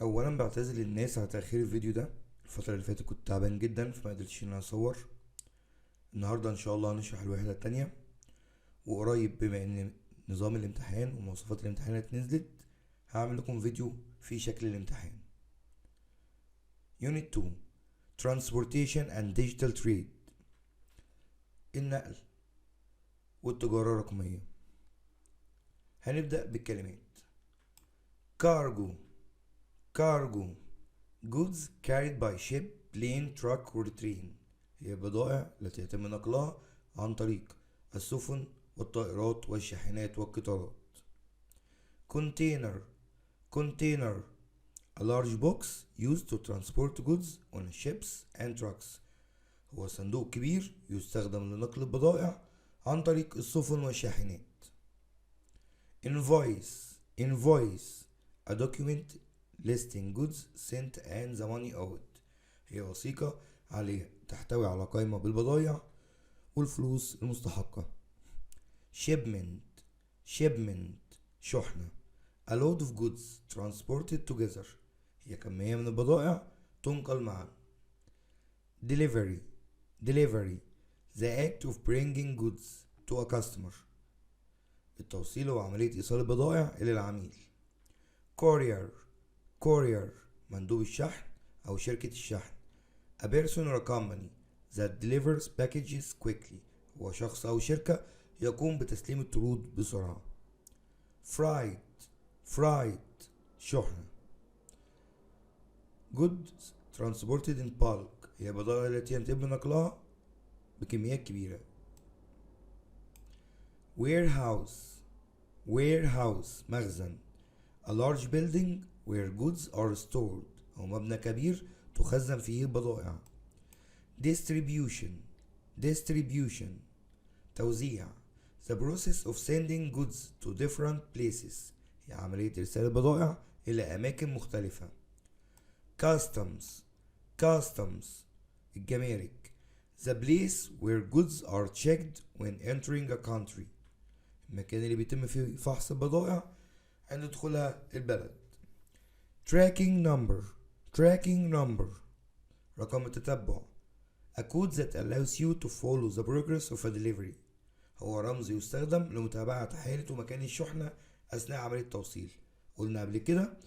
اولا بعتذر للناس على تاخير الفيديو ده. الفتره اللي فاتت كنت تعبان جدا فما قدرتش ان انا اصور. النهارده ان شاء الله هنشرح الوحده التانية، وقريب بما ان نظام الامتحان ومواصفات الامتحانات نزلت هعمل لكم فيديو في شكل الامتحان. Unit 2 Transportation and Digital Trade، النقل والتجارة الرقمية. هنبدأ بالكلمات. Cargo Cargo Goods carried by ship, plane, truck or train، هي بضائع التي يتم نقلها عن طريق السفن والطائرات والشاحنات والقطارات. Container Container A large box used to transport goods on ships and trucks، هو صندوق كبير يستخدم لنقل البضائع عن طريق السفن والشاحنات. Invoice A document listing goods sent and the money owed، هي وثيقة عليها تحتوي على قائمة بالبضائع والفلوس المستحقة. Shipment شحنة. A load of goods transported together، هي كمية من البضائع تنقل معا. Delivery The act of bringing goods to a customer، التوصيل هو عملية إيصال البضائع إلى العميل. Courier مندوب الشحن أو شركة الشحن. A person or a company that delivers packages quickly، هو شخص أو شركة يقوم بتسليم الطرود بسرعة. Freight شحنة. Goods transported in bulk، هي بضائع التي يتم نقلها بكميات كبيرة. Warehouse مخزن. A large building where goods are stored، أو مبنى كبير تخزن فيه البضائع. Distribution توزيع. The process of sending goods to different places، هي عملية إرسال البضائع إلى أماكن مختلفة. Customs الجمارك. The place where goods are checked when entering a country، المكان اللي بيتم فيه فحص البضائع عند دخولها البلد. Tracking number رقم التتبع. A code that allows you to follow the progress of a delivery، هو رمز يستخدم لمتابعة حالة ومكان الشحنة أثناء عملية التوصيل. قلنا قبل كده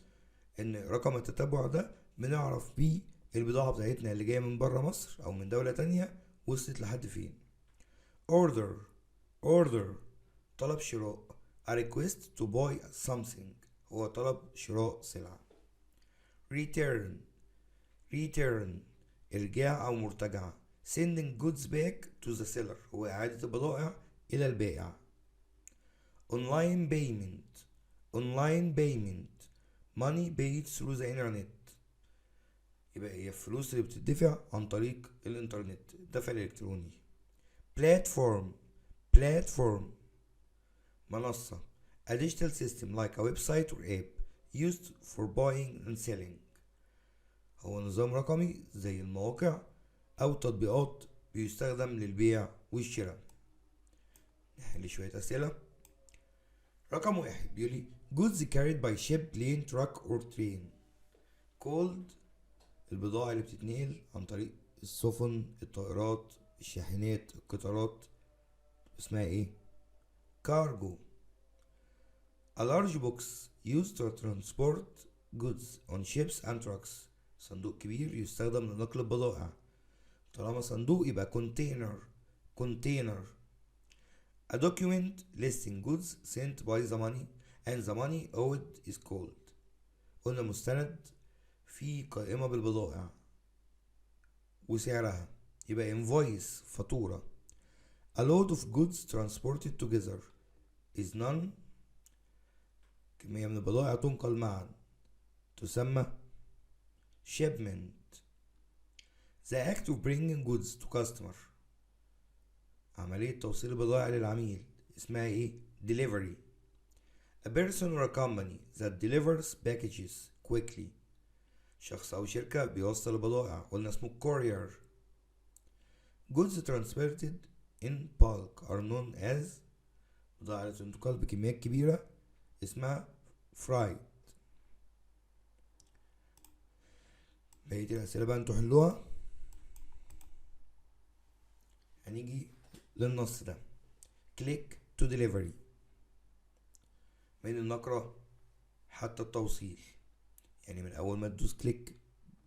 إن رقم التتبع ده بنعرف بيه البضاعة بتاعتنا اللي جاية من برا مصر أو من دولة تانية وصلت لحد فين. Order طلب شراء. A request to buy something، هو طلب شراء سلعة. Return إرجاع أو مرتجعة. Sending goods back to the seller، هو إعادة البضائع إلى البائع. Online payment money paid through the internet، يبقى هي الفلوس اللي بتدفع عن طريق الإنترنت، الدفع الإلكتروني. Platform منصة. A digital system like a website or app used for buying and selling، هو نظام رقمي زي المواقع أو تطبيقات بيستخدم للبيع والشراء. نحل شوية أسئلة. رقم 1 بيقولي goods carried by ship, plane, truck or train، called البضائع اللي بتتنقل عن طريق السفن، الطائرات، الشاحنات، القطارات، اسمها ايه؟ cargo. A large box used to transport goods on ships and trucks، صندوق كبير يستخدم لنقل البضائع. طالما صندوق يبقى container. A document listing goods sent by the money and the money owed is called، قلنا مستند في قائمة بالبضائع وسعرها يبقى invoice فاتورة. A load of goods transported together is none، كمية من البضائع تنقل معا تسمى shipment. The act of bringing goods to customer، عملية توصيل البضائع للعميل اسمها ايه؟ delivery. A person or a company that delivers packages quickly، شخص أو شركة بيوصل البضائع قلنا اسمه courier. Goods transported in bulk are known as، بضائع تنتقل بكميات كبيرة اسمها freight. بقية الأسئلة بقى انتوا حلوها. هنيجي للنص ده. click to delivery، من النقرة حتى التوصيل، يعني من أول ما تدوس كليك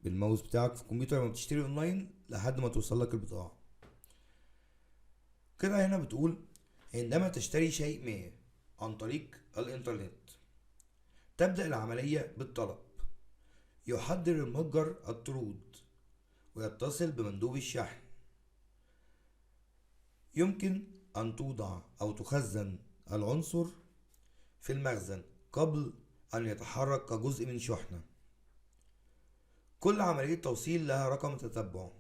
بالماوس بتاعك في الكمبيوتر لما بتشتري اونلاين لحد ما توصل لك البضاعة. كده هنا بتقول عندما تشتري شيء ما عن طريق الانترنت تبدأ العملية بالطلب، يحضر المتجر الطرود ويتصل بمندوب الشحن. يمكن أن توضع أو تخزن العنصر في المخزن قبل أن يتحرك كجزء من شحنة. كل عملية توصيل لها رقم تتبع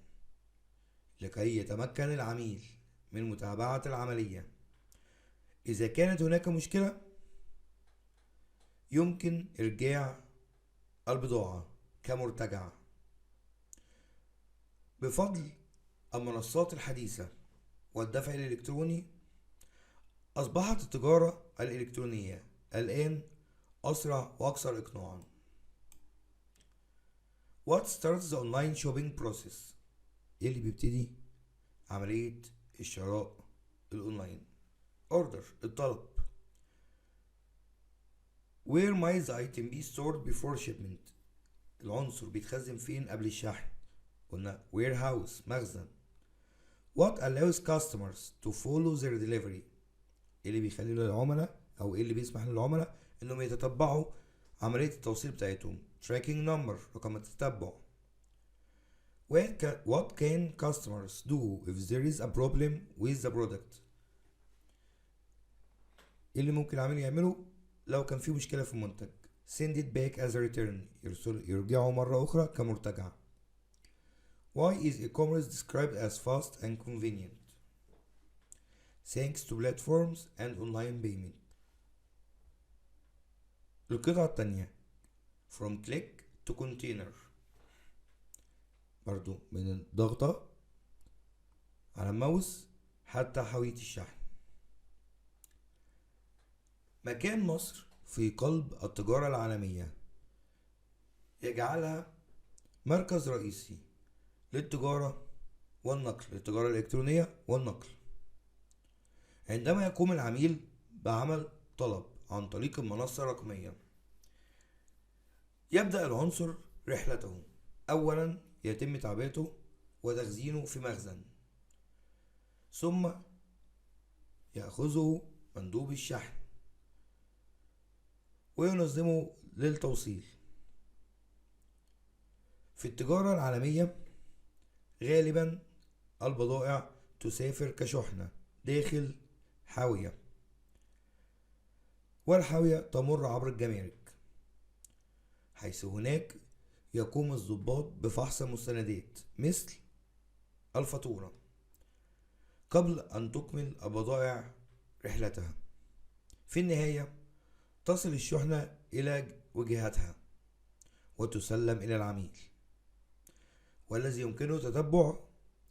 لكي يتمكن العميل من متابعة العملية. إذا كانت هناك مشكلة يمكن إرجاع البضاعة كمرتجعة. بفضل المنصات الحديثة والدفع الإلكتروني أصبحت التجارة الإلكترونية الآن أسرع وأكثر إقناعًا. What starts the online shopping process؟ إيه اللي بيبتدي عملية الشراء الأونلاين؟ Order، الطلب. Where might the item be stored before shipment؟ العنصر بيتخزن فين قبل الشحن؟ قلنا warehouse، مخزن. What allows customers to follow their delivery؟ إيه اللي بيخلي العملاء أو إيه اللي بيسمح للعملاء إنهم يتتبعوا عملية التوصيل بتاعتهم؟ tracking number، رقم التتبع. What can customers do if there is a problem with the product؟ إيه اللي ممكن العميل يعمله لو كان في مشكلة في المنتج؟ send it back as a return، يرجعه مرة أخرى كمرتجع. Why is e-commerce described as fast and convenient؟ thanks to platforms and online payment. القطعة التانية from click to container، برضو من الضغطة على الماوس حتى حاوية الشحن. مكان مصر في قلب التجارة العالمية يجعلها مركز رئيسي للتجارة والنقل، للتجارة الإلكترونية والنقل. عندما يقوم العميل بعمل طلب عن طريق المنصة الرقمية يبدأ العنصر رحلته. أولا يتم تعبئته وتخزينه في مخزن، ثم يأخذه مندوب الشحن وينظمه للتوصيل. في التجارة العالمية غالبا البضائع تسافر كشحنة داخل حاوية، والحاوية تمر عبر الجمارك، حيث هناك يقوم الضباط بفحص المستندات مثل الفاتورة قبل أن تكمل البضائع رحلتها. في النهاية تصل الشحنة إلى وجهتها وتسلم إلى العميل، والذي يمكنه تتبع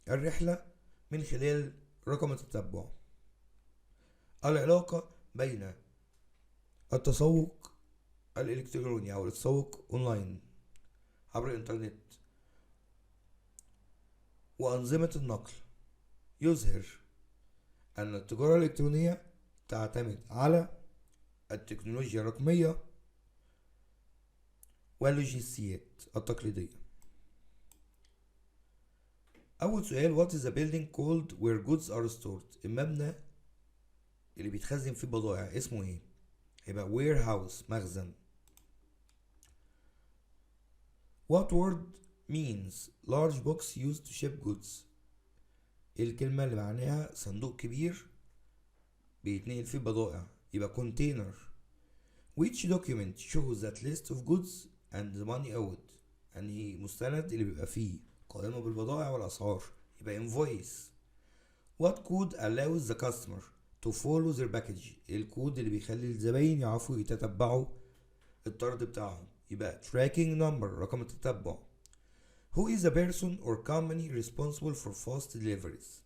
الرحلة من خلال رقم التتبع. العلاقة بين التسوق الإلكتروني أو التسوق أونلاين عبر الإنترنت وأنظمة النقل يظهر أن التجارة الإلكترونية تعتمد على التكنولوجيا الرقمية واللوجستيات التقليدية. أول سؤال what is the building called where goods are stored؟ المبنى اللي بيتخزن فيه البضائع اسمه ايه؟ هيبقى warehouse، مخزن. What word means large box used to ship goods؟ الكلمة اللي معناها صندوق كبير بيتنقل فيه بضائع، يبقى container. Which document shows that list of goods and the money owed؟ يعني مستند اللي بيبقى فيه قائمة بالبضائع والأسعار، يبقى invoice. What code allows the customer to follow their package؟ الكود اللي بيخلي الزباين يعرفوا يتتبعوا الطرد بتاعهم، يبقى tracking number، رقم التتبع. Who is the person or company responsible for fast deliveries؟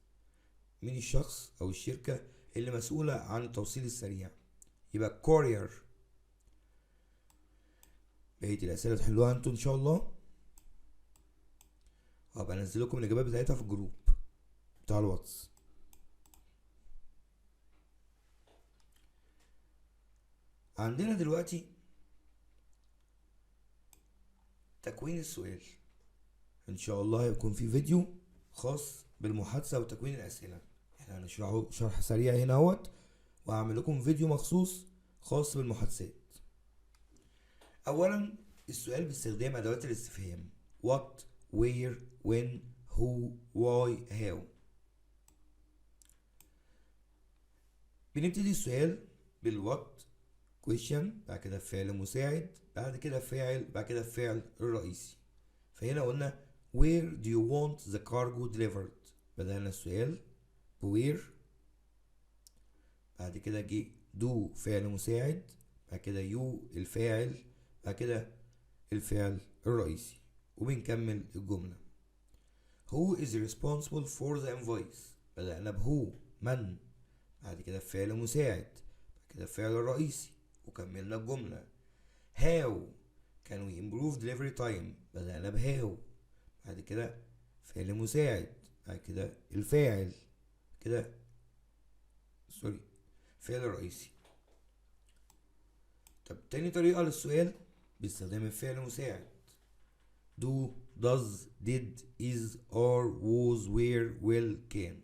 مين الشخص أو الشركة اللي مسؤولة عن التوصيل السريع؟ يبقى courier. بقية الأسئلة تحلوها انتوا إن شاء الله. هبقى انزل لكم الاجابات بتاعتها في الجروب بتاع الواتس. عندنا دلوقتي تكوين السؤال. ان شاء الله هيكون في فيديو خاص بالمحادثة وتكوين الاسئلة، احنا هنشرحه شرح سريع هنا اهوت، وهعمل لكم فيديو مخصوص خاص بالمحادثات. اولا السؤال باستخدام ادوات الاستفهام what, where, when, who, why, how. بنبتدي السؤال بالوات question، بعد كده فعل مساعد، بعد كده فاعل، بعد كده الفعل الرئيسي. فهنا قلنا where do you want the cargo delivered، بدأنا السؤال where، بعد كده جه do فعل مساعد، بعد كده you الفاعل، بعد كده الفعل الرئيسي، وبنكمل الجملة. who is responsible for the invoice، بدأنا بهو من، بعد كده فعل مساعد، بعد كده الفعل الرئيسي، وكملنا الجملة. how can we improve delivery time، بدأنا بهاو، بعد كده فعل مساعد، بعد كده الفاعل، كده فعل رئيسي. طب تاني طريقة للسؤال باستخدام الفعل المساعد do, does, did, is, are, was, were, will, can.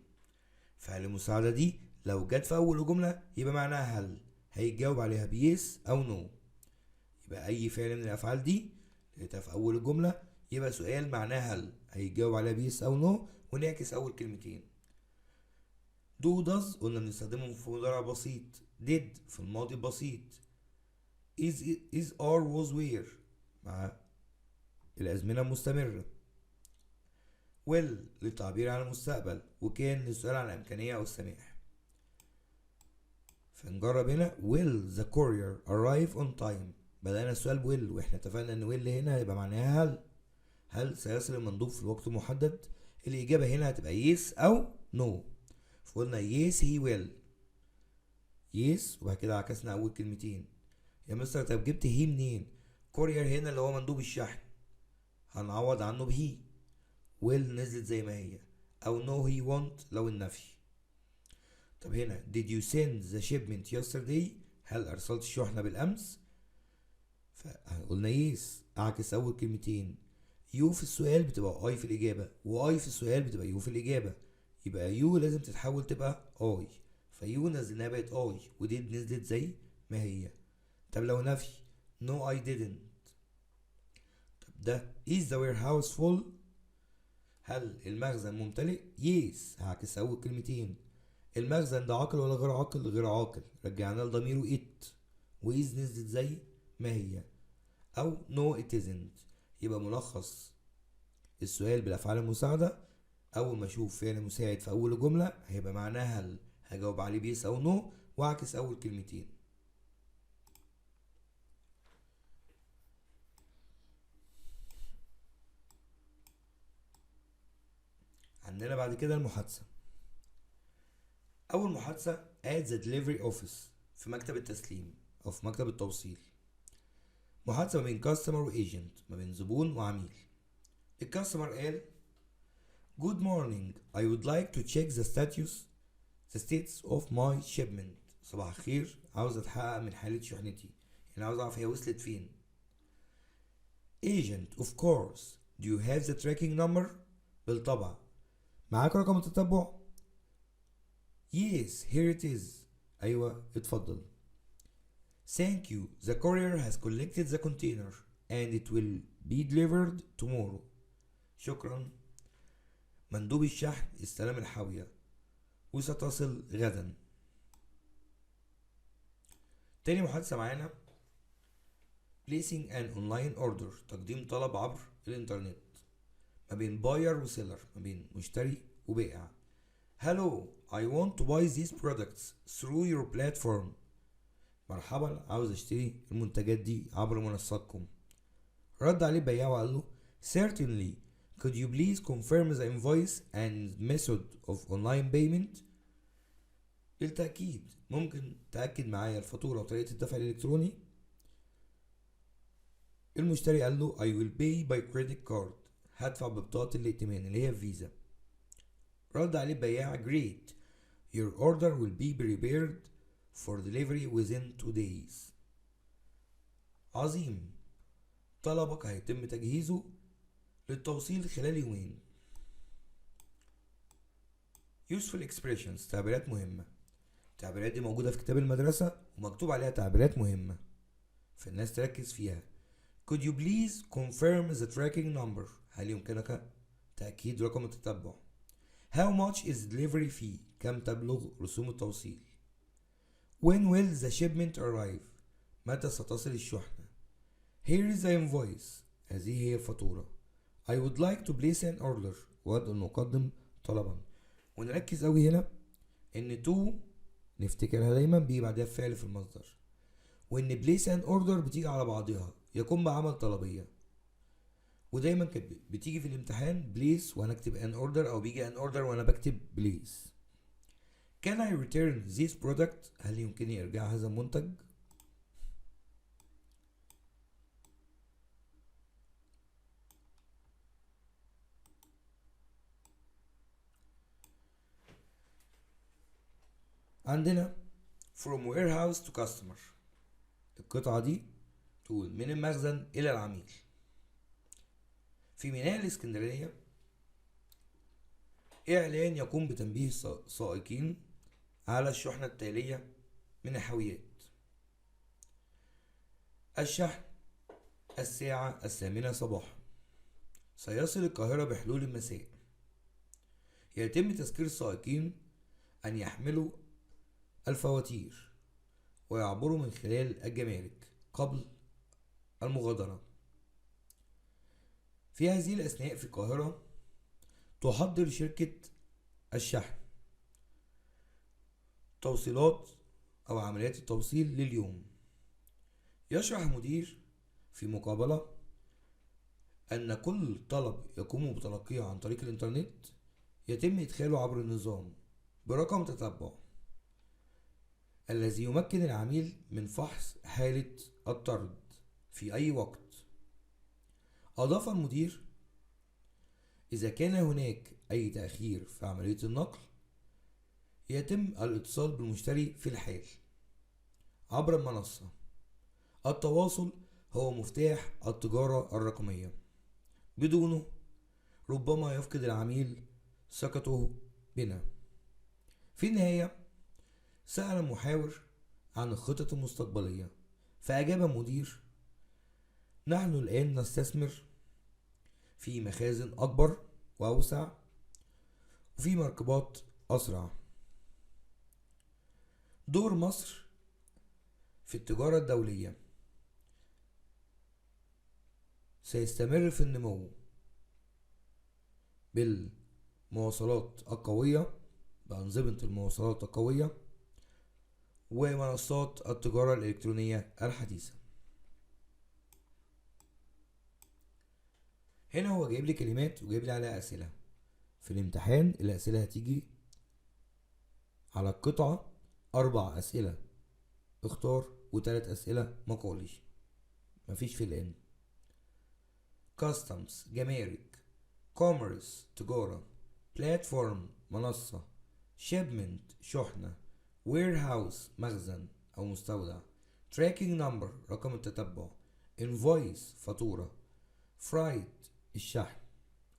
فعل المساعدة دي لو جت في أول الجملة يبقى معناها هل، هيجاوب عليها بيس أو نو. يبقى أي فعل من الأفعال دي لقيتها في أول الجملة يبقى سؤال معناه هل، هيجاوب عليها بيس أو نو، ونعكس أول كلمتين. do does قلنا بنستخدمهم في مضارع بسيط، did في الماضي البسيط، is are was were مع الأزمنة المستمرة، will للتعبير عن المستقبل، وكان للسؤال عن الإمكانية أو السماح. فنجرب هنا will the courier arrive on time، بدأنا السؤال will، واحنا اتفقنا ان will هنا هيبقى معناها هل سيصل المندوب في الوقت المحدد. الإجابة هنا هتبقى yes أو no، فقلنا yes he will yes، وبعد كده عكسنا أول كلمتين. يا مستر طب جبت هي منين؟ كورير هنا اللي هو مندوب الشحن هنعوض عنه بهي، will نزلت زي ما هي، أو no he won't لو النفي. طب هنا did you send the shipment yesterday، هل أرسلت الشحنة بالأمس؟ فقلنا yes، أعكس أول كلمتين. يو في السؤال بتبقى اي في الإجابة، واي في السؤال بتبقى يو في الإجابة، يبقى يو لازم تتحول تبقى اي، فيو نزلناها بقت اي، وديد نزلت زي ما هي. طب لو نفي no I didn't. طب ده is the warehouse full، هل المخزن ممتلئ؟ yes، هعكس أول كلمتين. المخزن ده عاقل ولا غير عاقل؟ غير عاقل، رجعنا لضميره it، وإز نزلت زي ما هي. أو no it isn't. يبقى ملخص السؤال بالأفعال المساعدة، أول ما أشوف فعل مساعد في أول الجملة هيبقى معناها هل، هجاوب عليه بيس أو نو، وأعكس أول كلمتين. عندنا بعد كده المحادثة. أول محادثة at the delivery office، في مكتب التسليم أو في مكتب التوصيل. محادثة ما بين كاستمر وإيجنت، ما بين زبون وعميل. الكاستمر قال Good morning, I would like to check the status of my shipment. صباح الخير، عاوز اتحقق من حالة شحنتي، يعني عاوز اعرف هي وصلت فين. Agent of course, do you have the tracking number؟ بالطبع، معاك رقم التتبع؟ Yes, here it is. ايوه اتفضل. Thank you, the courier has collected the container and it will be delivered tomorrow. شكرا، مندوب الشحن استلم الحاوية وستصل غدا. تاني محادثة معانا placing an online order، تقديم طلب عبر الانترنت، ما بين باير وسيلر، ما بين مشتري وبائع. Hello, I want to buy these products through your platform. مرحبا، عاوز اشتري المنتجات دي عبر منصتكم. رد عليه البياع وقال له Certainly, could you please confirm the invoice and method of online payment؟ بالتأكيد، ممكن تأكد معايا الفاتورة وطريقة الدفع الإلكتروني؟ المشتري قال له I will pay by credit card، هدفع ببطاقة الائتمان اللي هي فيزا. رد عليه البياع great your order will be prepared for delivery within 2 days. عظيم، طلبك هيتم تجهيزه للتوصيل خلال يومين. useful expressions تعبيرات مهمة. التعبيرات دي موجودة في كتاب المدرسة ومكتوب عليها تعبيرات مهمة فالناس تركز فيها. could you please confirm the tracking number؟ هل يمكنك تأكيد رقم التتبع؟ how much is delivery fee؟ كم تبلغ رسوم التوصيل؟ when will the shipment arrive؟ متى ستصل الشحنة؟ here is the invoice، هذه هي الفاتورة. I would like to place an order، أود أن أقدم طلبا. ونركز أوي هنا إن to نفتكرها دايما بيجي بعدها فعل في المصدر، وإن place an order بتيجي على بعضها يقوم بعمل طلبية، ودايما كانت بتيجي في الامتحان place وأنا أكتب an order أو بيجي an order وأنا بكتب place. can I return this product؟ هل يمكنني إرجاع هذا المنتج؟ عندنا from warehouse to customer، القطعة دي تقول من المخزن إلى العميل. في ميناء الإسكندرية إعلان يقوم بتنبيه السائقين على الشحنة التالية من الحاويات. الشحن الساعة 8 صباحا، سيصل القاهرة بحلول المساء. يتم تذكير السائقين أن يحملوا الفواتير ويعبروا من خلال الجمارك قبل المغادرة. في هذه الأثناء في القاهرة تحضر شركة الشحن توصيلات أو عمليات التوصيل لليوم. يشرح مدير في مقابلة أن كل طلب يقوم بتلقيه عن طريق الإنترنت يتم إدخاله عبر النظام برقم تتبع الذي يمكن العميل من فحص حالة الطرد في أي وقت. أضاف المدير إذا كان هناك أي تأخير في عملية النقل يتم الاتصال بالمشتري في الحال عبر المنصة. التواصل هو مفتاح التجارة الرقمية، بدونه ربما يفقد العميل ثقته بنا. في النهاية سأل المحاور عن الخطط المستقبلية فأجاب المدير نحن الآن نستثمر في مخازن أكبر وأوسع وفي مركبات أسرع. دور مصر في التجارة الدولية سيستمر في النمو بالمواصلات القوية، بأنظمة المواصلات القوية ومنصات التجارة الإلكترونية الحديثة. هنا هو جايب لي كلمات وجايب لي عليها أسئلة. في الامتحان الأسئلة هتيجي على القطعة 4 أسئلة اختار و3 أسئلة مقالي، مفيش في الآن. customs جمارك، commerce تجارة، platform منصة، shipment شحنة، warehouse مخزن أو مستودع، tracking number رقم التتبع، invoice فاتورة، freight الشحن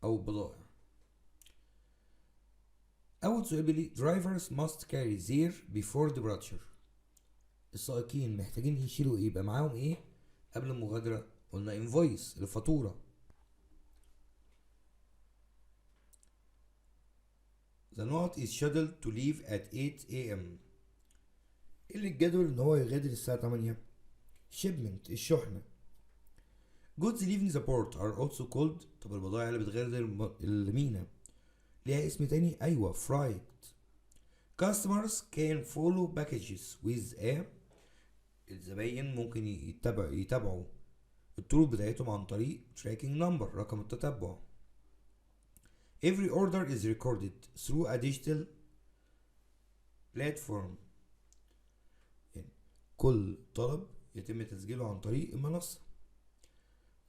أو البضائع. أول سؤال بيقولي drivers must carry their before departure، السائقين محتاجين يشيلوا ايه، يبقى معاهم ايه قبل المغادرة؟ قلنا invoice الفاتورة. The note is scheduled to leave at 8 AM، اللي الجدول ان هو يغادر الساعة 8. shipment الشحنة. goods leaving the port are also called، طب البضائع اللي بتغادر الميناء ليها اسم تاني؟ ايوه freight. customers can follow packages with a، الزباين ممكن يتابعوا الطرق بتاعتهم عن طريق tracking number رقم التتبع. every order is recorded through a digital platform، يعني كل طلب يتم تسجيله عن طريق المنصة.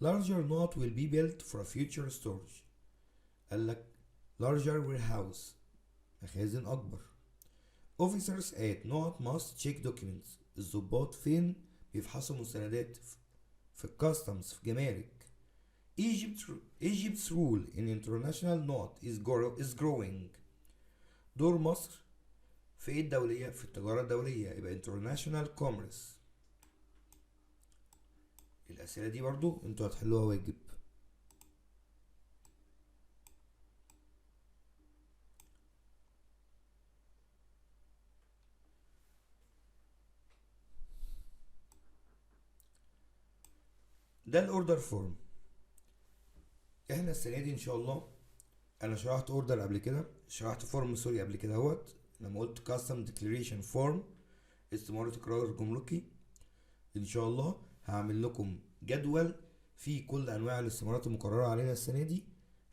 larger note will be built for future storage، قال لك larger warehouse، مخازن أكبر. officers at not must check documents، الضباط فين بيفحصوا مستندات في الكاستمز في جمارك. Egypt's rule in international note is growing. دور مصر في ايه الدولية؟ في التجارة الدولية، يبقى international commerce. الأسئلة دي برضو انتوا هتحلوها واجب. ده الاوردر فورم. احنا السنة دي ان شاء الله، انا شرحت اوردر قبل كده، شرحت فورم سوري قبل كده اهوت لما قلت كاستم ديكلاريشن فورم، استمارة اقرار جمركي. ان شاء الله هعمل لكم جدول فيه كل انواع الاستمارات المقررة علينا السنة دي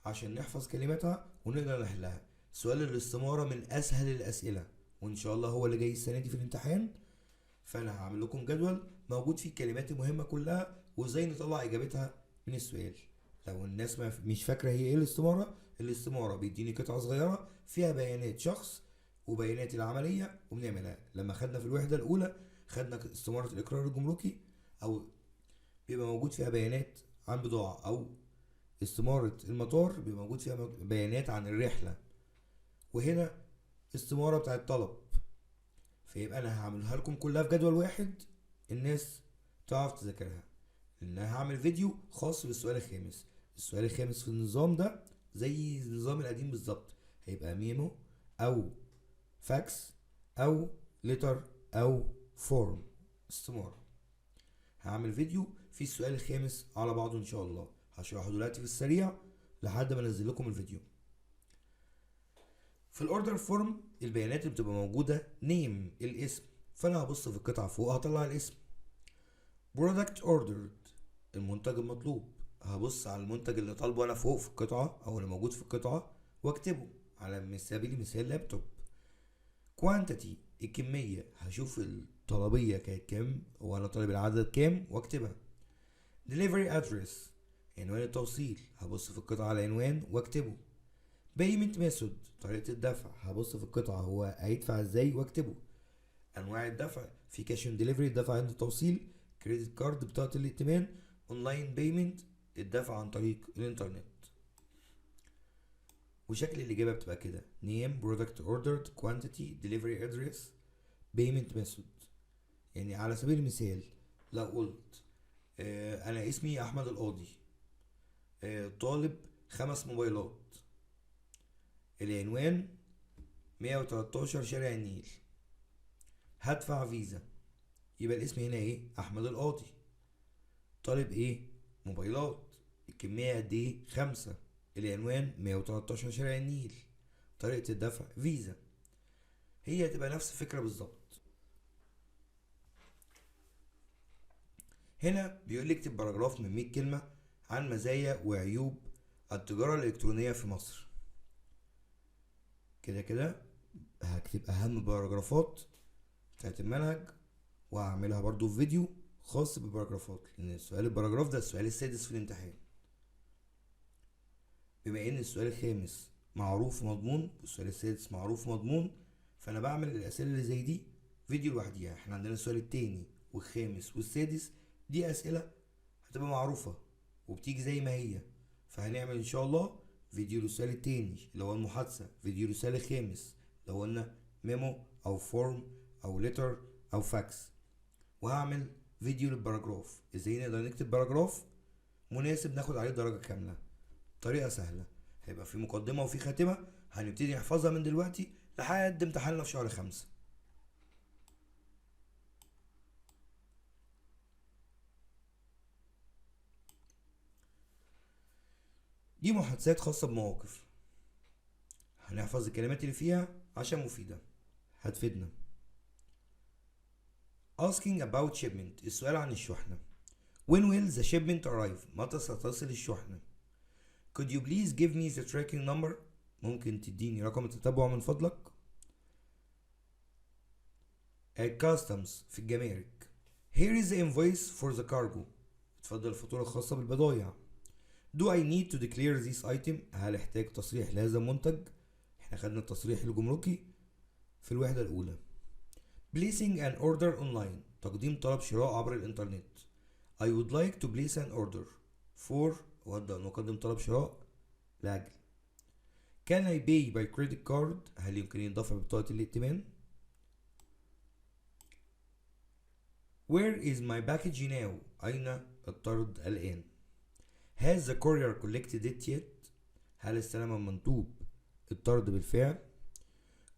عشان نحفظ كلماتها ونقدر نحلها. سؤال الاستمارة من اسهل الاسئلة، وان شاء الله هو اللي جاي السنة دي في الامتحان. فانا هعمل لكم جدول موجود فيه الكلمات المهمة كلها وازاي نطلع اجابتها من السؤال. لو الناس مش فاكرة هي ايه الاستمارة بيديني قطعة صغيرة فيها بيانات شخص وبيانات العملية وبنعملها. لما خدنا في الوحدة الأولى خدنا استمارة الإقرار الجمركي، أو بيبقى موجود فيها بيانات عن بضاعة، أو استمارة المطار بيبقى موجود فيها بيانات عن الرحلة، وهنا استمارة بتاع الطلب. فيبقى أنا هعملها لكم كلها في جدول واحد الناس تعرف تذاكرها، لأن أنا هعمل فيديو خاص بالسؤال الخامس. السؤال الخامس في النظام ده زي النظام القديم بالظبط، هيبقى ميمو أو فاكس أو لتر أو فورم استمارة. هعمل فيديو فيه السؤال الخامس على بعضه ان شاء الله، هشرحه دلوقتي في السريع لحد ما انزل لكم الفيديو. في الاوردر فورم البيانات اللي بتبقى موجوده نيم الاسم، فانا هبص في القطعه فوق هطلع الاسم. برودكت اوردرد المنتج المطلوب، هبص على المنتج اللي طالبه انا فوق في القطعه او اللي موجود في القطعه واكتبه، على سبيل المثال لابتوب. كوانتيتي الكميه، هشوف الطلبيه كانت كام وانا طالب العدد كام واكتبها. delivery address عنوان التوصيل، هبص في القطعة على العنوان واكتبه. payment method طريقة الدفع، هبص في القطعة هو هيدفع ازاي واكتبه. انواع الدفع في كاش اون ديليفري الدفع عند التوصيل، كريدت كارد بطاقة الائتمان، اونلاين بيمنت الدفع عن طريق الانترنت. وشكل الإجابة بتبقى كده: name product ordered quantity delivery address payment method. يعني على سبيل المثال لو قلت انا اسمي احمد القاضي، طالب 5 موبايلات، العنوان 113 شارع النيل، هدفع فيزا، يبقى الاسم هنا ايه؟ احمد القاضي. طالب ايه؟ موبايلات، الكمية قد ايه؟ 5، العنوان 113 شارع النيل، طريقة الدفع فيزا. هي هتبقى نفس الفكرة بالظبط. هنا بيقول لي اكتب باراجراف من 100 كلمة عن مزايا وعيوب التجارة الإلكترونية في مصر. كده هكتب أهم باراجرافات بتاعت المنهج، وهعملها برضو في فيديو خاص بالباراجرافات، لأن السؤال الباراجراف ده السؤال السادس في الامتحان. بما إن السؤال الخامس معروف مضمون والسؤال السادس معروف مضمون، فأنا بعمل الأسئلة اللي زي دي فيديو لوحديها. احنا عندنا السؤال التاني والخامس والسادس دي أسئلة هتبقى معروفة وبتيجي زي ما هي، فهنعمل ان شاء الله فيديو للسؤال التاني اللي هو المحادثة، فيديو للسؤال الخامس لو قلنا ميمو او فورم او لتر او فاكس، وهعمل فيديو للباراجراف ازاي نقدر نكتب باراجراف مناسب ناخد عليه درجة كاملة. طريقة سهلة، هيبقى في مقدمة وفي خاتمة هنبتدي نحفظها من دلوقتي لحد امتحاننا في شهر 5. دي محادثات خاصة بمواقف، هنحفظ الكلمات اللي فيها عشان مفيدة هتفيدنا. asking about shipment السؤال عن الشحنة. when will the shipment arrive متى ستصل الشحنة. could you please give me the tracking number ممكن تديني رقم التتبع من فضلك. customs في الجمارك. here is the invoice for the cargo اتفضل الفاتورة الخاصة بالبضايع. Do I need to declare this item؟ هل احتاج تصريح لهذا المنتج؟ احنا خدنا التصريح الجمركي في الوحدة الأولى. Placing an order online، تقديم طلب شراء عبر الإنترنت. I would like to place an order for، أود أن أقدم طلب شراء لأجل. Can I pay by credit card؟ هل يمكنني الدفع ببطاقة الائتمان؟ Where is my package now؟ أين الطرد الآن؟ Has the courier collected it yet؟ هل استلم المندوب الطرد بالفعل؟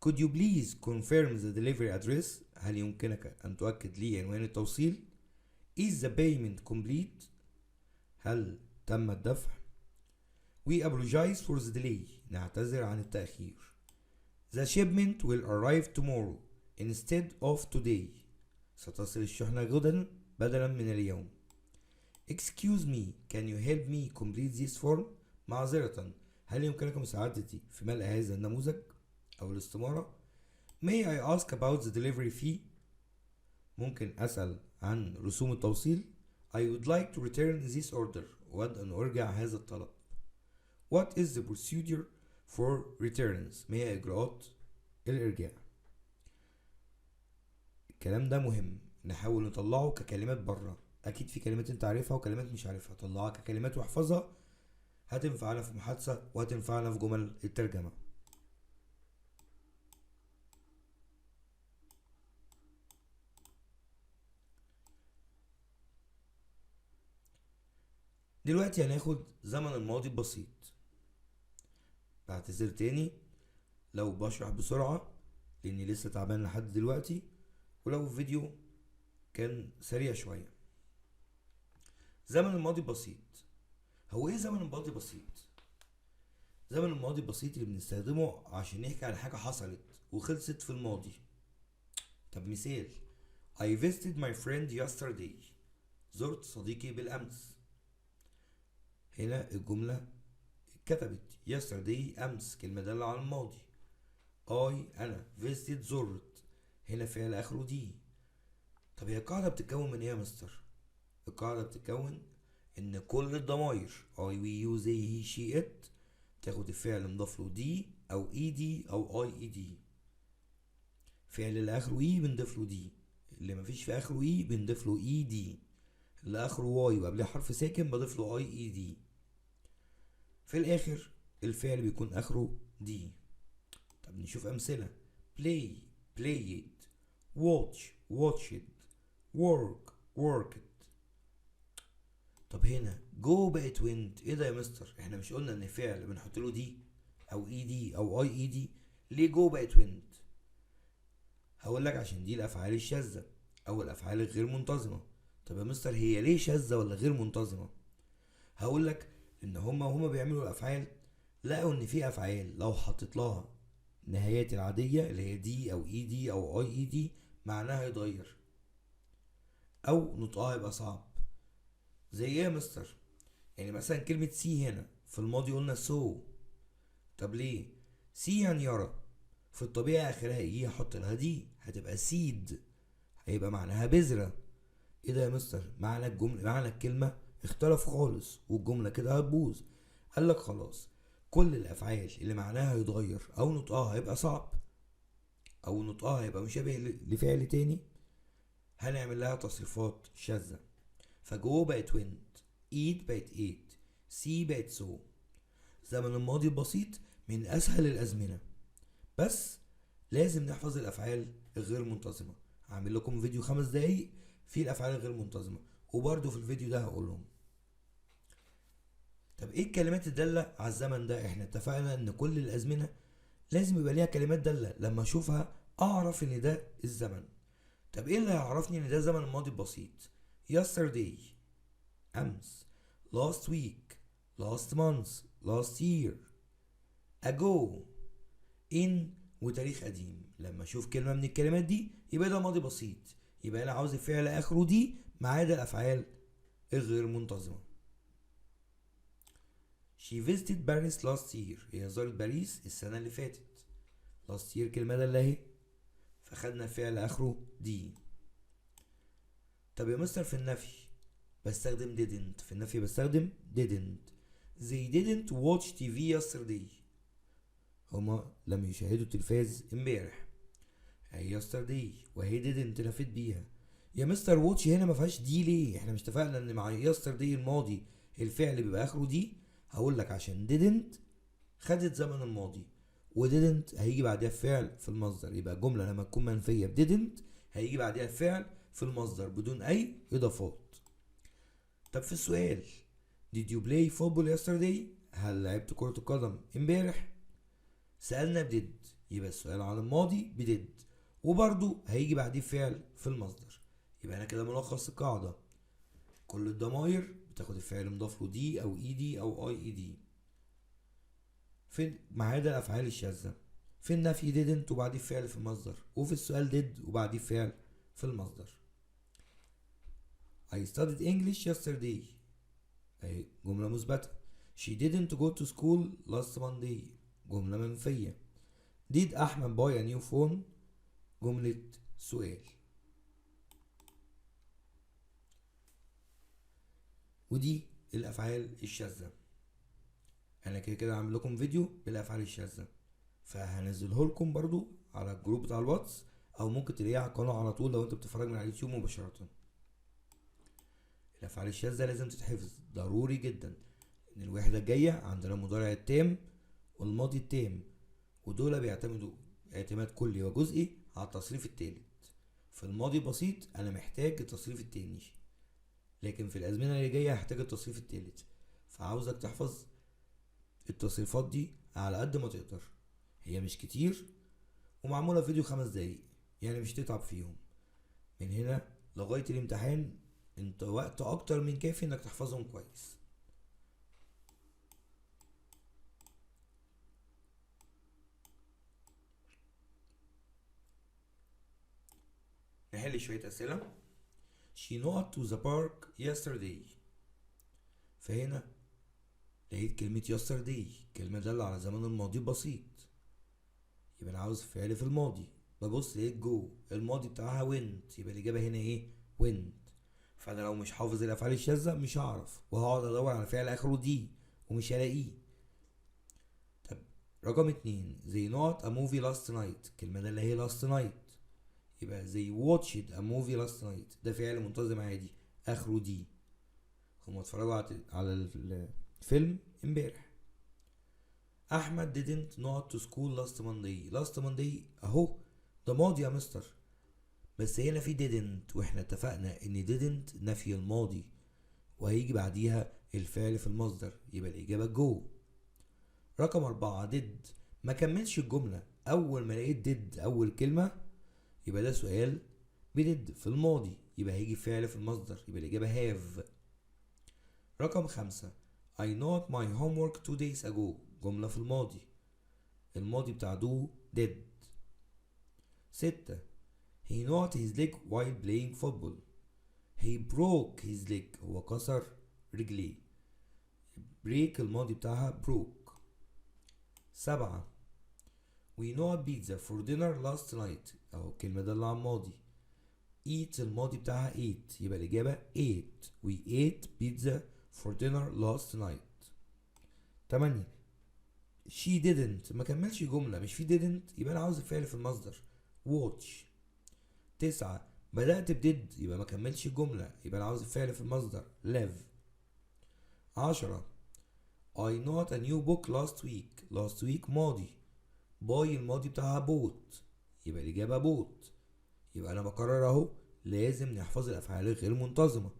Could you please confirm the delivery address؟ هل يمكنك أن تؤكد لي عنوان التوصيل؟ Is the payment complete؟ هل تم الدفع؟ We apologize for the delay، نعتذر عن التأخير. The shipment will arrive tomorrow instead of today، ستصل الشحنة غدا بدلا من اليوم. Excuse me, can you help me complete this form؟ معذرة، هل يمكنك مساعدتي في ملء هذا النموذج أو الاستمارة؟ May I ask about the delivery fee؟ ممكن أسأل عن رسوم التوصيل؟ I would like to return this order، أود أن أرجع هذا الطلب. What is the procedure for returns؟ ما هي إجراءات الإرجاع؟ الكلام ده مهم، نحاول نطلعه ككلمات بره. أكيد في كلمات أنت عارفها وكلمات مش عارفها، طلعها ككلمات واحفظها، هتنفعنا في محادثة وهتنفعنا في جمل الترجمة. دلوقتي هناخد زمن الماضي البسيط. بعتذر تاني لو بشرح بسرعة لاني لسه تعبان لحد دلوقتي، ولو الفيديو كان سريع شوية. زمن الماضي البسيط، هو ايه زمن الماضي البسيط؟ زمن الماضي البسيط اللي بنستخدمه عشان نحكي عن حاجة حصلت وخلصت في الماضي. طب مثال، I visited my friend yesterday، زرت صديقي بالأمس. هنا الجملة كتبت yesterday أمس، كلمة دالة على الماضي. أنا visited زرت، هنا فعل آخره دي. طب هي القاعدة بتتكون من ايه يا مستر؟ القاعدة بتتكون ان كل الضماير I we you they he she it تاخد الفعل مضاف له دي او اي دي او اي اي دي. فعل اللي اخره اي بنضيف له دي، اللي مفيش في اخره اي بنضيف له اي دي، اللي اخره واي وقبله حرف ساكن بضيف له اي اي دي. في الاخر الفعل بيكون اخره دي. طب نشوف امثله. play played، watch watched، work worked. طب هنا جو بقت went، ايه ده يا مستر؟ احنا مش قلنا ان فعل بنحط له دي او اي دي او اي اي دي؟ ليه جو بقت went؟ هقول لك عشان دي الافعال الشاذة او الافعال الغير منتظمة. طب يا مستر هي ليه شاذة ولا غير منتظمة؟ هقول لك ان هما بيعملوا الافعال لقوا ان في افعال لو حطيت لها النهايات العادية اللي هي دي او اي دي او اي اي دي معناها يتغير او نطقها يبقى صعب. زي ايه يا مستر؟ يعني مثلا كلمة سي هنا في الماضي قلنا سو. طب ليه؟ سي يعني يرى، في الطبيعة اخرها ايه احط لها دي هتبقى سيد، هيبقى معناها بذرة. ايه ده يا مستر؟ معنى الجملة معنى الكلمة اختلف خالص والجملة كده هتبوظ. قالك خلاص كل الافعال اللي معناها هيتغير او نطقها هيبقى صعب او نطقها هيبقى مشابه لفعل تاني هنعمل لها تصريفات شاذة. فجو بقت went، eat بقت ate، see بقت so. زمن الماضي البسيط من اسهل الازمنة، بس لازم نحفظ الافعال الغير منتظمة. هعمل لكم فيديو 5 دقايق فيه الافعال الغير منتظمة، وبرده في الفيديو ده هقولهم. طب ايه الكلمات الدالة على الزمن ده؟ احنا اتفقنا ان كل الازمنة لازم يبقى ليها كلمات دالة لما اشوفها اعرف ان ده الزمن. طب ايه اللي هيعرفني ان ده زمن الماضي البسيط؟ yesterday امس، last week، last month، last year، ago، in وتاريخ قديم. لما اشوف كلمة من الكلمات دي يبقى ده ماضي بسيط، يبقى انا عاوز الفعل اخره دي ما عدا الافعال الغير منتظمة. she visited Paris last year، هي زارت باريس السنة اللي فاتت. last year كلمة دالة اهي، فخدنا فعل اخره دي. طب يا مستر في النفي بستخدم didn't، في النفي بستخدم didn't. They didn't watch TV yesterday. هما لم يشاهدوا التلفاز امبارح. هي yesterday وهي didn't لفت بيها. يا مستر واتش هنا ما فيهاش دي ليه؟ احنا مش اتفقنا ان مع yesterday الماضي الفعل بيبقى اخره دي؟ هقول لك عشان didn't خدت زمن الماضي، و didn't هيجي بعدها فعل في المصدر، يبقى الجملة لما تكون منفية ب didn't هيجي بعدها فعل في المصدر بدون اي اضافات. طب في السؤال did you play football yesterday؟ هل لعبت كرة القدم امبارح؟ سألنا بديد، يبقى السؤال عن الماضي بديد، وبرضو هيجي بعديه فعل في المصدر. يبقى انا كده ملخص القاعدة، كل الضماير بتاخد الفعل مضاف له دي او اي دي او اي اي دي في ما عدا الافعال الشاذة. في النفي didn't وبعديه فعل في المصدر، وفي السؤال did وبعديه فعل في المصدر. I studied English yesterday اهي جملة مثبتة. She didn't go to school last Monday جملة منفية. Did أحمد buy a new phone جملة سؤال. ودي الأفعال الشاذة. أنا كده عامل لكم فيديو بالأفعال الشاذة، فهنزله لكم برضو على الجروب بتاع الواتس، أو ممكن تلاقيه على القناة على طول لو أنت بتتفرج من على اليوتيوب مباشرة. الأفعال الشاذة لازم تتحفظ ضروري جدا، إن الوحدة الجاية عندنا المضارع التام والماضي التام، ودول بيعتمدوا اعتماد كلي وجزئي على التصريف التالت. في الماضي بسيط انا محتاج التصريف التاني، لكن في الازمنه اللي جايه هحتاج التصريف التالت. فعاوزك تحفظ التصريفات دي على قد ما تقدر، هي مش كتير ومعموله فيديو 5 دقايق، يعني مش تتعب فيهم. من هنا لغايه الامتحان انت وقت اكتر من كافي انك تحفظهم كويس. نحل شويه اسئله. She not to the park yesterday. فهنا لقيت كلمة yesterday كلمة دالة على زمن الماضي بسيط، يبقى أنا عاوز فعل في الماضي. ببص لقيت جو الماضي بتاعها went، يبقى الإجابة هنا إيه؟ went. فأنا لو مش حافظ الأفعال الشاذة مش هعرف، وهقعد أدور على فعل آخره دي ومش هلاقيه. طب رقم 2 they not a movie last night، الكلمة ده اللي هي last night، يبقى they watched a movie last night ده فعل منتظم عادي آخره دي، هما اتفرجوا على الفيلم امبارح. احمد didn't not to school last Monday اهو ده ماضي يا مستر، بس هنا في didn't واحنا اتفقنا ان didn't نفي الماضي وهيجي بعديها الفعل في المصدر، يبقى الاجابة جو. رقم 4 did ما كملش الجملة، اول ما لقيت did اول كلمة يبقى ده سؤال بدid في الماضي، يبقى هيجي فعل في المصدر، يبقى الاجابة have. رقم 5 I not my homework 2 days ago جملة في الماضي، الماضي بتاع do did. 6 he not his leg while playing football، he broke his leg هو كسر رجليه، break الماضي بتاعها broke. 7 we not pizza for dinner last night اهو الكلمة ده اللي على الماضي، eat الماضي بتاعها ate يبقى الإجابة ate we ate pizza for dinner last night. 8 she didn't ما كملش جملة، مش في didn't يبقى أنا عاوز الفعل في المصدر watch. 9 بدأت بدid يبقى ما كملش الجملة، يبقى أنا عاوز الفعل في المصدر live. 10 I not a new book last week ماضي، buy الماضي بتاعها bought يبقى الإجابة bought. يبقى أنا بكرر أهو لازم نحفظ الأفعال الغير منتظمة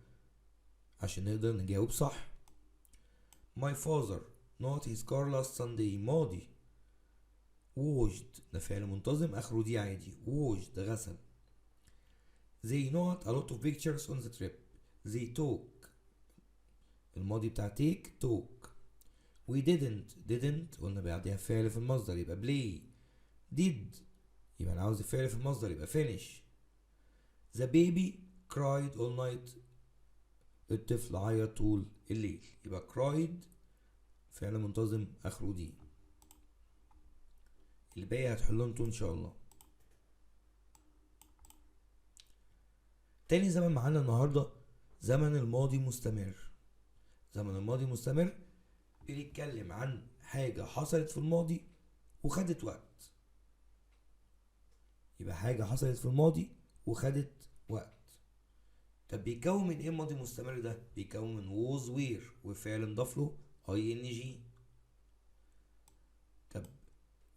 عشان نقدر نجاوب صح. My father not his car last Sunday ماضي، washed ده فعل منتظم آخره دي عادي washed ده غسل. They not a lot of pictures on the trip they took الماضي بتاع take took. We didn't قلنا بعدها فعل في المصدر يبقى play. did يبقى أنا عاوز الفعل في المصدر يبقى finish. The baby cried all night الطفل عيط طول الليل، يبقى cried فعل منتظم آخره دي. الباقي هتحلوه انتوا ان شاء الله. تاني زمن معانا النهاردة زمن الماضي مستمر. زمن الماضي مستمر بنتكلم عن حاجة حصلت في الماضي وخدت وقت. يبقى حاجة حصلت في الماضي وخدت وقت. طب بيكون من ايه الماضي المستمر ده؟ بيكون من was were وفعل نضاف له ing. طب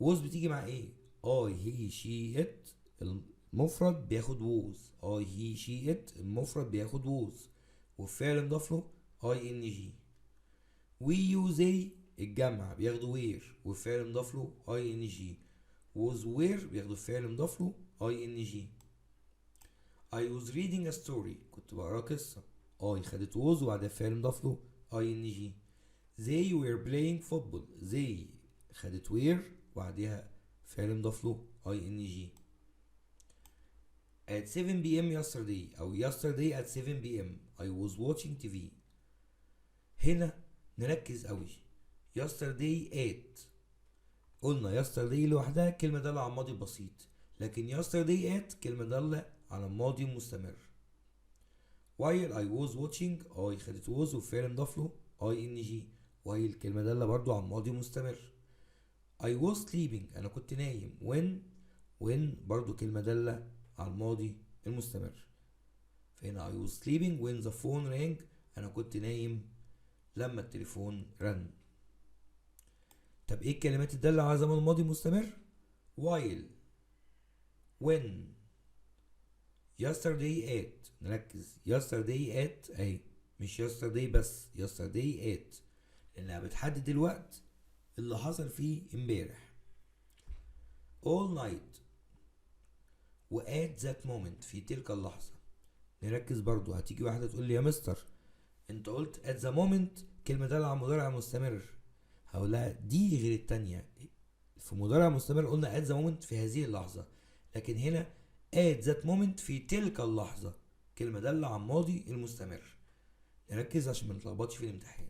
was بتيجي مع ايه؟ I he she it المفرد بياخد was. I he she it المفرد بياخد was والفعل نضاف له ing. we you they الجمع بياخدوا were والفعل نضاف له ing. was were بياخدوا الفعل نضاف له ing. I was reading a story كنت بقرا قصة. I خدت was وبعدها الفعل نضاف له ing. they were playing football. they خدت were وبعدها فعل نضاف له ing. at 7 p.m. yesterday أو yesterday at 7 p.m. I was watching TV. هنا نركز قوي. yesterday at قلنا yesterday لوحدها كلمة دالة على الماضي البسيط، لكن yesterday at كلمة دالة على الماضي المستمر. while I was watching I خدت was والفعل نضاف له ing. while كلمة دالة برضو على الماضي المستمر. I was sleeping أنا كنت نايم. when برضو كلمة دالة على الماضي المستمر. فهنا I was sleeping when the phone rang أنا كنت نايم لما التليفون رن. طب ايه الكلمات الدالة على زمن الماضي المستمر؟ while when yesterday at. نركز yesterday at اهي مش yesterday بس yesterday at لانها بتحدد الوقت اللي حصل فيه امبارح. all night و at that moment في تلك اللحظة. نركز برضو. هتيجي واحدة تقول لي يا مستر انت قلت at the moment كلمة دالة على مضارع مستمر. هقولها دي غير التانية. في مضارع مستمر قلنا at the moment في هذه اللحظة، لكن هنا at that moment في تلك اللحظة كلمة دالة على الماضي المستمر. نركز عشان ما نتلخبطش في الامتحان.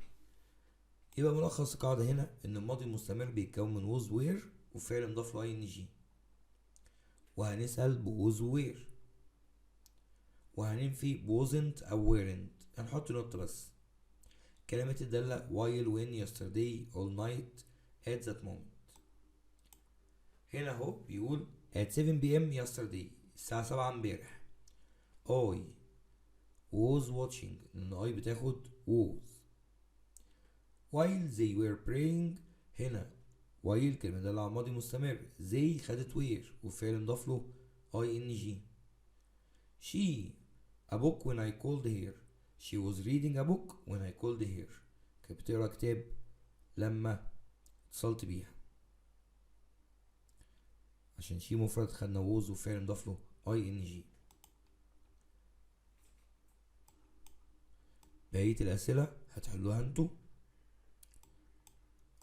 يبقى ملخص القاعدة هنا ان الماضي المستمر بيتكون من was were وفعل نضاف له ing، وهنسأل ب was were، وهننفي wasn't أو weren't. هنحط نقطة بس. كلمات الدالة while when yesterday all night at that moment. هنا اهو بيقول at 7 p.m. yesterday الساعة 7 امبارح I was watching لأن I بتاخد was. while they were praying هنا while كلمة دالة على الماضي مستمر. they خدت were والفعل نضاف له ing. she a book when I called her. she was reading a book when I called her. كانت بتقرا كتاب لما اتصلت بيها. عشان شي مفرد خدنا was وفعل نضاف له ing. بقية الأسئلة هتحلوها انتوا.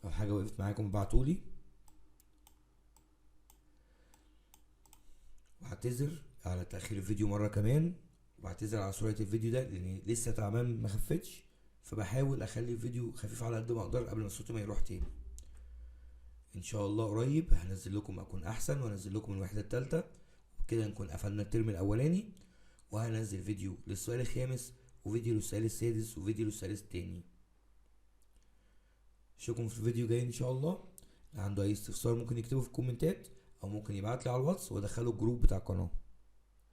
لو حاجة وقفت معاكم ابعتولي. وهعتذر على تأخير الفيديو مرة كمان، وبعتذر على سرعة الفيديو ده لأن لسه تعبان مخفتش، فبحاول أخلي الفيديو خفيف على قد ما أقدر قبل ما صوتي ما يروح تاني. إن شاء الله قريب هنزل لكم أكون أحسن، وهنزل لكم الوحدة التالتة، وبكده نكون قفلنا الترم الأولاني. وهنزل فيديو للسؤال الخامس وفيديو للسؤال السادس وفيديو للسؤال التاني. اشوفكم في الفيديو جاي ان شاء الله. اللي عنده اي استفسار ممكن يكتبه في الكومنتات او ممكن يبعتلي على الواتس وادخله الجروب بتاع القناه.